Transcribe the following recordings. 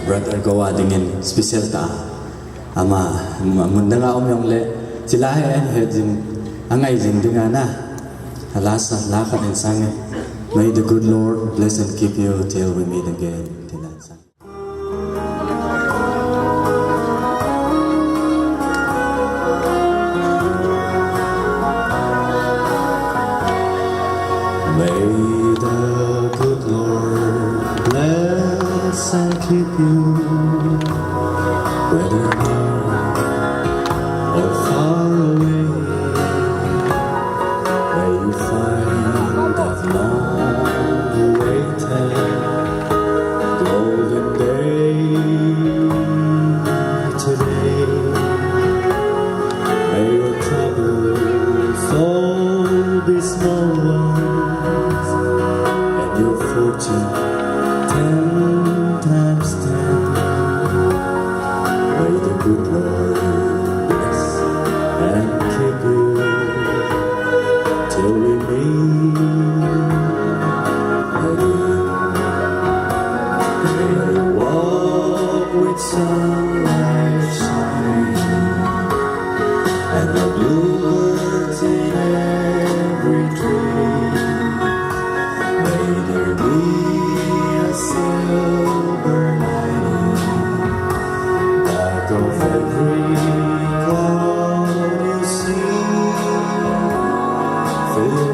Brother Goa dingin special ta ama munda nga yung le sila ay jing angay jing dinga na halasa lakat and sang. May the good Lord bless and keep you till we meet again. Tinasang. May the good Lord bless and keep you, whether near or far away. May you find that long-awaited golden day today. May your troubles all be small ones, and your fortune 10 times 10. May the good Lord bless and keep you till we meet again. May you walk with sunlight shining and the bluebirds in every tree. May there be a silver lining back of every cloud you see. Fill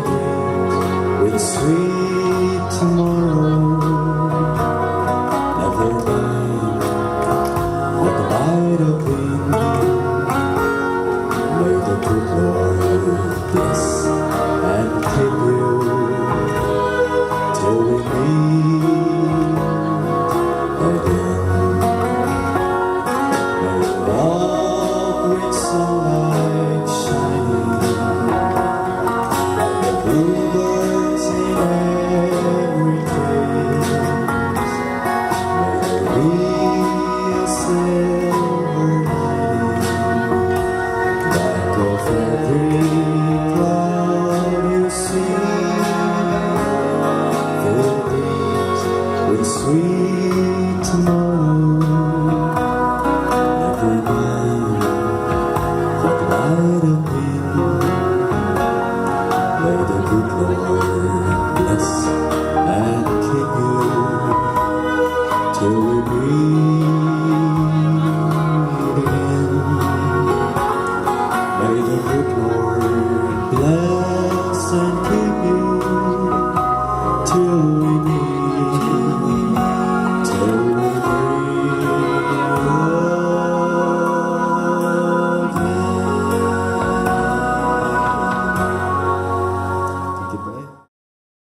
with sweet tomorrow, never mind what might have been. May the good Lord bless and keep you till we meet again. May you walk with sunlight shining and the bluebirds in every place. May there be a silver lining back of every cloud you see. Fill with sweet tomorrow, never mind what might have